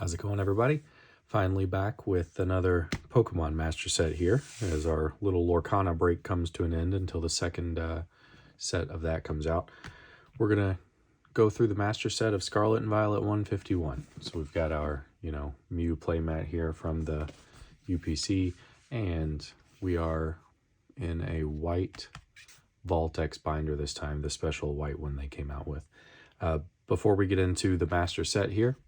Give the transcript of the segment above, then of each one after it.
How's it going, everybody? Finally back with another Pokemon Master Set here, as our little Lorcana break comes to an end until the second set of that comes out. We're going to go through the Master Set of Scarlet and Violet 151. So we've got our, Mew playmat here from the UPC, and we are in a white Voltex binder this time, the special white one they came out with. Before we get into the Master Set here,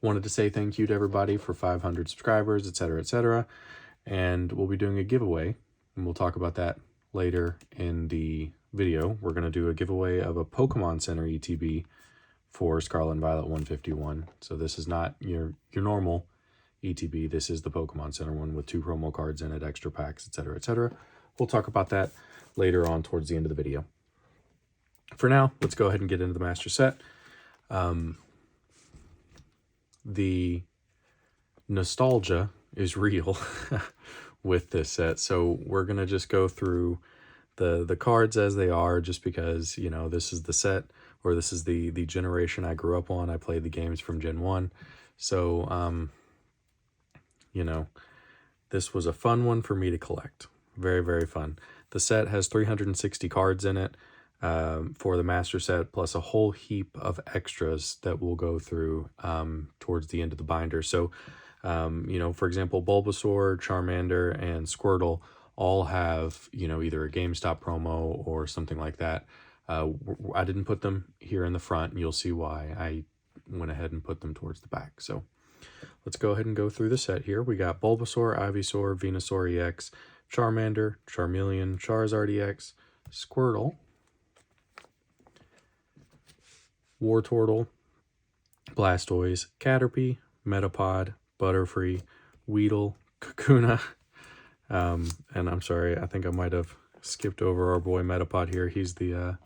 wanted to say thank you to everybody for 500 subscribers, etc., etc. And we'll be doing a giveaway, and we'll talk about that later in the video. We're going to do a giveaway of a Pokemon Center ETB for Scarlet and Violet 151. So this is not your normal ETB. This is the Pokemon Center one with 2 promo cards in it, extra packs, etc., etc. We'll talk about that later on towards the end of the video. For now, let's go ahead and get into the Master Set. The nostalgia is real with this set, so we're going to just go through the cards as they are, just because, this is the set, or this is the generation I grew up on. I played the games from Gen 1, so, this was a fun one for me to collect. Very, very fun. The set has 360 cards in it for the Master Set, plus a whole heap of extras that we'll go through towards the end of the binder. So, for example, Bulbasaur, Charmander, and Squirtle all have, either a GameStop promo or something like that. I didn't put them here in the front, and you'll see why. I went ahead and put them towards the back. So let's go ahead and go through the set here. We got Bulbasaur, Ivysaur, Venusaur EX, Charmander, Charmeleon, Charizard EX, Squirtle, Wartortle, Blastoise, Caterpie, Metapod, Butterfree, Weedle, Kakuna, and I'm sorry, I think I might have skipped over our boy Metapod here. He's the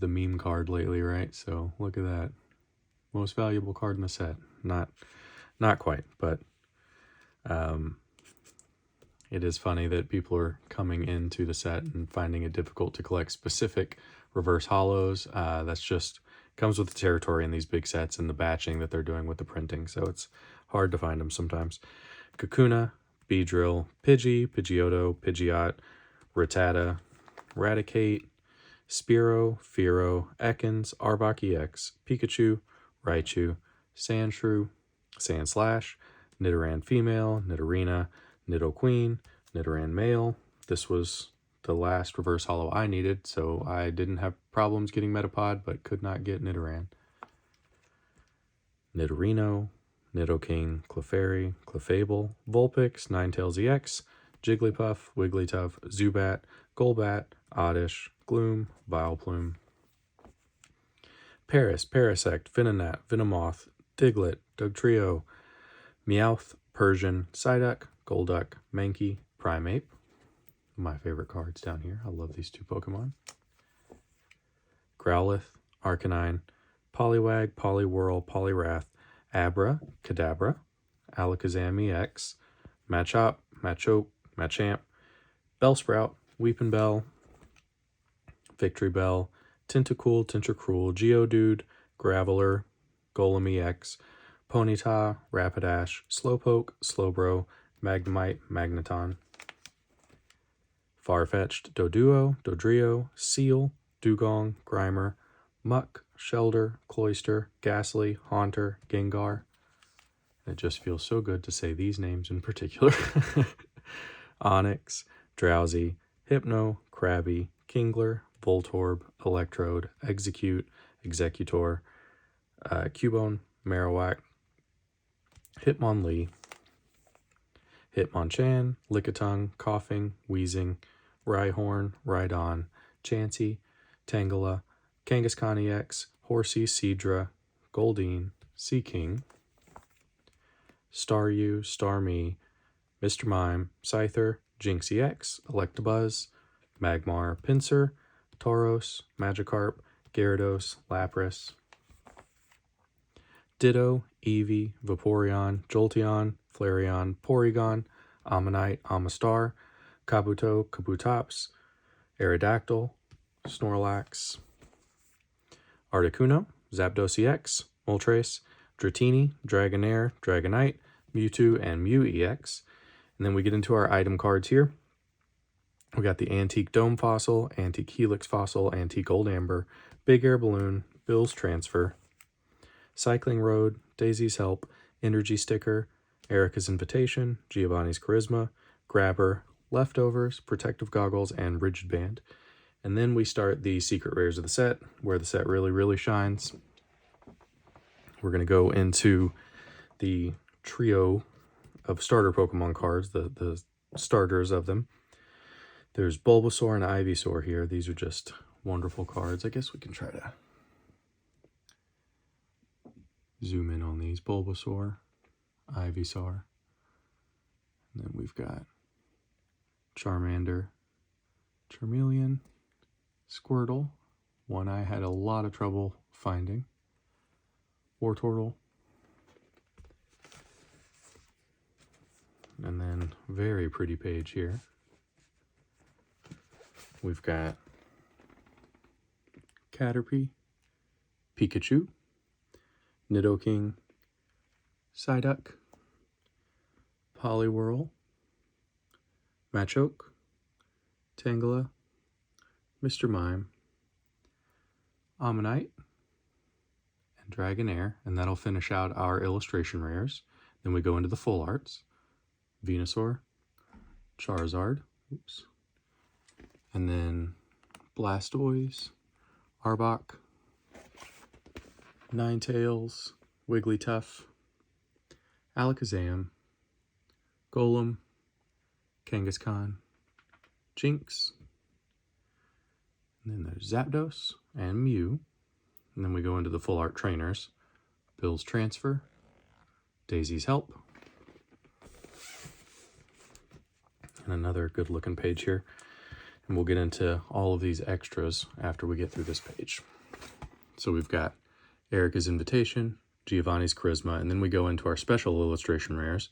meme card lately, right? So look at that. Most valuable card in the set. Not quite, but it is funny that people are coming into the set and finding it difficult to collect specific reverse holos. That's just comes with the territory in these big sets and the batching that they're doing with the printing, so it's hard to find them sometimes. Kakuna, Beedrill, Pidgey, Pidgeotto, Pidgeot, Rattata, Raticate, Spearow, Fearow, Ekans, Arbok EX, Pikachu, Raichu, Sandshrew, Sandslash, Nidoran Female, Nidorina, Nidoqueen, Nidoran Male. This was the last reverse holo I needed, so I didn't have problems getting Metapod, but could not get Nidoran. Nidorino, Nidoking, Clefairy, Clefable, Vulpix, Ninetales EX, Jigglypuff, Wigglytuff, Zubat, Golbat, Oddish, Gloom, Vileplume, Paris, Parasect, Venonat, Venomoth, Diglett, Dugtrio, Meowth, Persian, Psyduck, Golduck, Mankey, Primeape. My favorite cards down here. I love these 2 Pokemon. Growlithe, Arcanine, Poliwag, Poliwhirl, Poliwrath, Abra, Kadabra, Alakazam EX, Machop, Machoke, Machamp, Bellsprout, Weepinbell, Victreebel, Tentacool, Tentacruel, Geodude, Graveler, Golem EX, Ponyta, Rapidash, Slowpoke, Slowbro, Magnemite, Magneton, Farfetch'd, Doduo, Dodrio, Seal, Dugong, Grimer, Muck, Shelder, Cloyster, Ghastly, Haunter, Gengar. It just feels so good to say these names in particular. Onyx, Drowsy, Hypno, Krabby, Kingler, Voltorb, Electrode, Execute, Executor, Cubone, Marowak, Hitmonlee, Hitmonchan, Lickitung, Coughing, Wheezing, Rhyhorn, Rhydon, Chansey, Tangela, Kangaskhan EX, Horsey, Seadra, Goldeen, Seaking, Staryu, Starmie, Mr. Mime, Scyther, Jynx EX, Electabuzz, Magmar, Pinsir, Tauros, Magikarp, Gyarados, Lapras, Ditto, Eevee, Vaporeon, Jolteon, Flareon, Porygon, Ammonite, Amistar, Kabuto, Kabutops, Aerodactyl, Snorlax, Articuno, Zapdos EX, Moltres, Dratini, Dragonair, Dragonite, Mewtwo, and Mew EX. And then we get into our item cards here. We got the Antique Dome Fossil, Antique Helix Fossil, Antique Gold Amber, Big Air Balloon, Bill's Transfer, Cycling Road, Daisy's Help, Energy Sticker, Erica's Invitation, Giovanni's Charisma, Grabber, Leftovers, Protective Goggles, and Rigid Band. And then we start the secret rares of the set, where the set really shines. We're going to go into the trio of starter Pokemon cards, the starters of them. There's Bulbasaur and Ivysaur here. These are just wonderful cards. I guess we can try to zoom in on these. Bulbasaur, Ivysaur. And then we've got Charmander, Charmeleon, Squirtle, one I had a lot of trouble finding, Wartortle, and then very pretty page here. We've got Caterpie, Pikachu, Nidoking, Psyduck, Poliwhirl, Machoke, Tangela, Mr. Mime, Ammonite, and Dragonair, and that'll finish out our illustration rares. Then we go into the full arts. Venusaur, Charizard, oops, and then Blastoise, Arbok, Ninetales, Wigglytuff, Alakazam, Golem, Kangaskhan, Jinx, and then there's Zapdos and Mew. And then we go into the full art trainers. Bill's Transfer, Daisy's Help, and another good looking page here. And we'll get into all of these extras after we get through this page. So we've got Erica's Invitation, Giovanni's Charisma, and then we go into our special illustration rares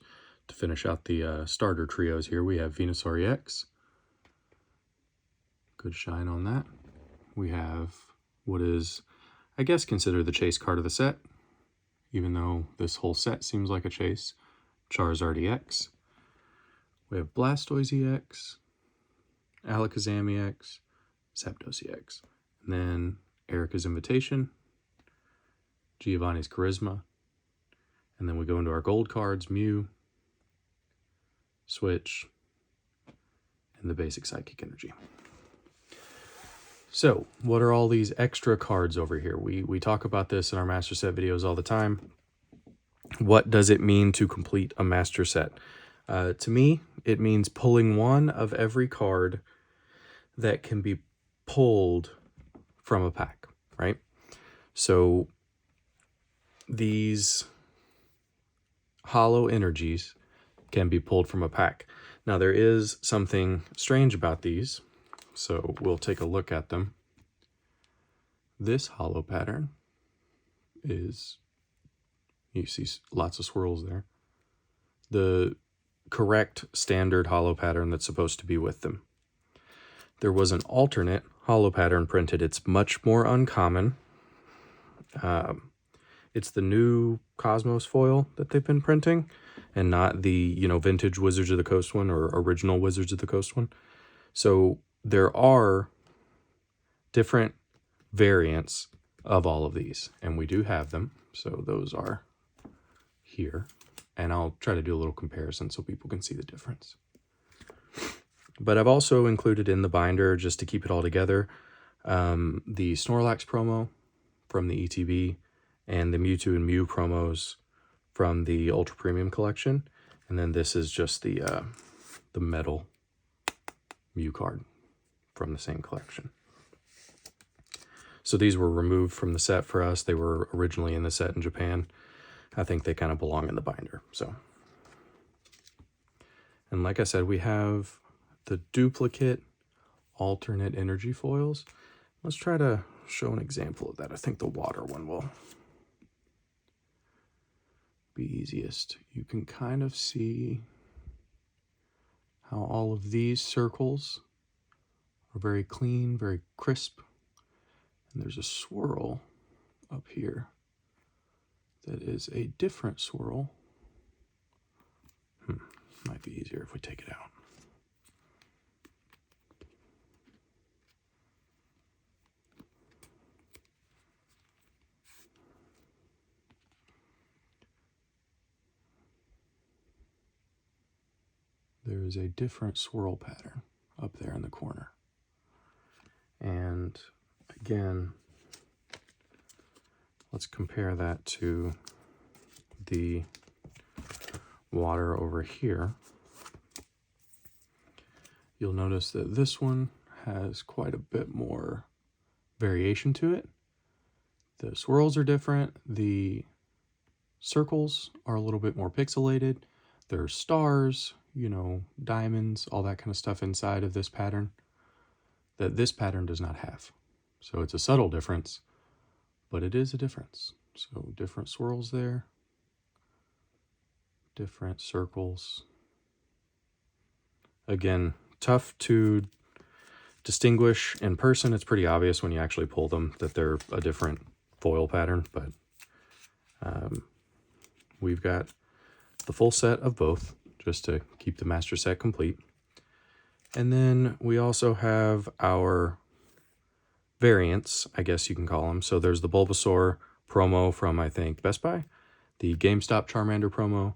to finish out the starter trios here. We have Venusaur EX. Good shine on that. We have what is, I guess, considered the chase card of the set, even though this whole set seems like a chase. Charizard EX. We have Blastoise EX, Alakazam EX, Zapdos EX. And then Erica's Invitation, Giovanni's Charisma. And then we go into our gold cards, Mew, Switch, and the basic Psychic Energy. So, what are all these extra cards over here? We talk about this in our master set videos all the time. What does it mean to complete a master set? To me, it means pulling one of every card that can be pulled from a pack, right? So, these hollow energies can be pulled from a pack. Now, there is something strange about these. So we'll take a look at them. This hollow pattern is, you see lots of swirls there, the correct standard hollow pattern that's supposed to be with them. There was an alternate hollow pattern printed. It's much more uncommon. It's the new Cosmos foil that they've been printing, and not the, vintage Wizards of the Coast one or original Wizards of the Coast one. So there are different variants of all of these, and we do have them. So those are here, and I'll try to do a little comparison so people can see the difference. But I've also included in the binder, just to keep it all together, the Snorlax promo from the ETB and the Mewtwo and Mew promos from the Ultra Premium collection. And then this is just the metal Mew card from the same collection. So these were removed from the set for us. They were originally in the set in Japan. I think they kind of belong in the binder. So, and like I said, we have the duplicate alternate energy foils. Let's try to show an example of that. I think the water one will be easiest. You can kind of see how all of these circles are very clean, very crisp. And there's a swirl up here that is a different swirl. Might be easier if we take it out. There is a different swirl pattern up there in the corner. And again, let's compare that to the water over here. You'll notice that this one has quite a bit more variation to it. The swirls are different. The circles are a little bit more pixelated. There's stars, you know, diamonds, all that kind of stuff inside of this pattern that this pattern does not have. So it's a subtle difference, but it is a difference. So different swirls there, different circles. Again, tough to distinguish in person. It's pretty obvious when you actually pull them that they're a different foil pattern, but we've got the full set of both just to keep the master set complete. And then we also have our variants, I guess you can call them. So there's the Bulbasaur promo from, I think, Best Buy, the GameStop Charmander promo,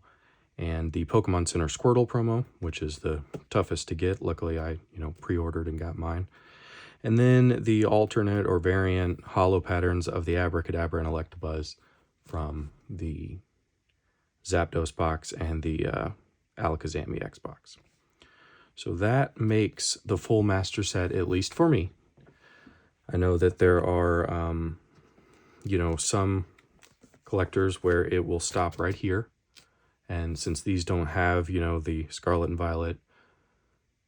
and the Pokemon Center Squirtle promo, which is the toughest to get. Luckily, I pre-ordered and got mine. And then the alternate or variant holo patterns of the Abracadabra and Electabuzz from the Zapdos box and the Alakazam EX box. So that makes the full master set, at least for me. I know that there are, some collectors where it will stop right here. And since these don't have, the Scarlet and Violet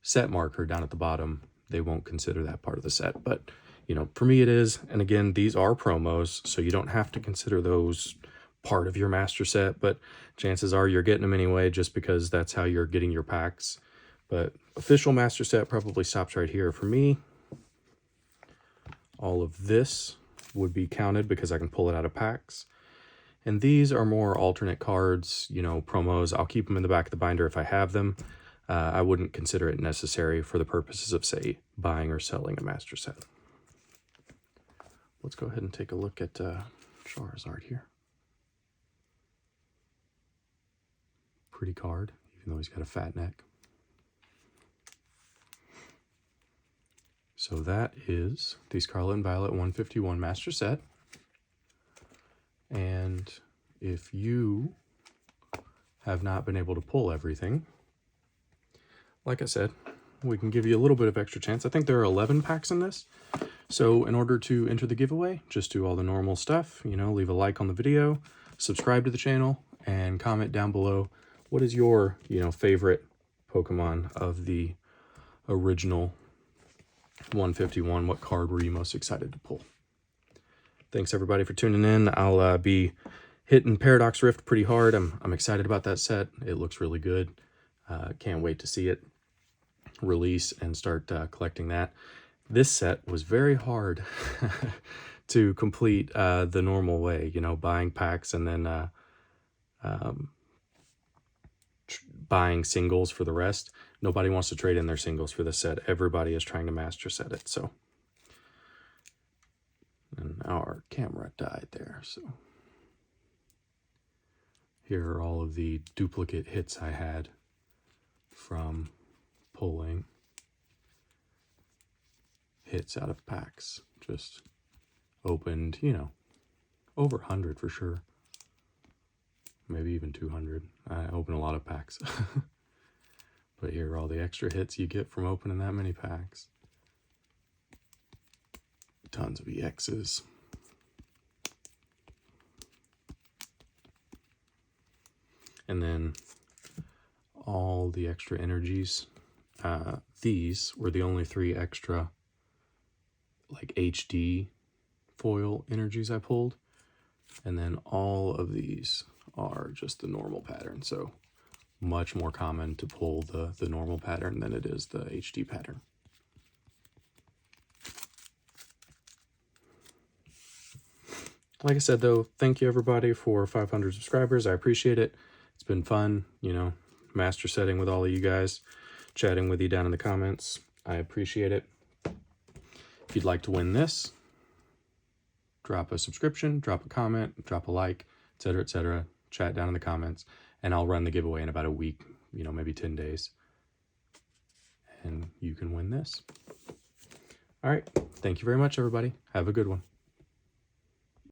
set marker down at the bottom, they won't consider that part of the set. But, for me it is. And again, these are promos, so you don't have to consider those part of your master set. But chances are you're getting them anyway, just because that's how you're getting your packs. But official master set probably stops right here. For me, all of this would be counted because I can pull it out of packs. And these are more alternate cards, promos. I'll keep them in the back of the binder if I have them. I wouldn't consider it necessary for the purposes of, say, buying or selling a master set. Let's go ahead and take a look at Charizard here. Pretty card, even though he's got a fat neck. So that is the Scarlet and Violet 151 master set. And if you have not been able to pull everything, like I said, we can give you a little bit of extra chance. I think there are 11 packs in this. So in order to enter the giveaway, just do all the normal stuff, leave a like on the video, subscribe to the channel, and comment down below what is your, favorite Pokemon of the original 151. What card were you most excited to pull? Thanks everybody for tuning in. I'll be hitting Paradox Rift pretty hard. I'm excited about that set. It looks really good. Can't wait to see it release and start collecting that. This set was very hard to complete the normal way, buying packs and then buying singles for the rest. Nobody wants to trade in their singles for this set. Everybody is trying to master set it. So, and our camera died there. So here are all of the duplicate hits I had from pulling hits out of packs. Just opened, over 100 for sure. Maybe even 200. I open a lot of packs. But here are all the extra hits you get from opening that many packs. Tons of EXs. And then all the extra energies. These were the only 3 extra HD foil energies I pulled. And then all of these are just the normal pattern. So much more common to pull the normal pattern than it is the HD pattern. Like I said, though, thank you everybody for 500 subscribers. I appreciate it. It's been fun, you know, master setting with all of you guys, chatting with you down in the comments. I appreciate it. If you'd like to win this, drop a subscription, drop a comment, drop a like, etc., etc. Chat down in the comments, and I'll run the giveaway in about a week, you know, maybe 10 days. And you can win this. All right. Thank you very much, everybody. Have a good one.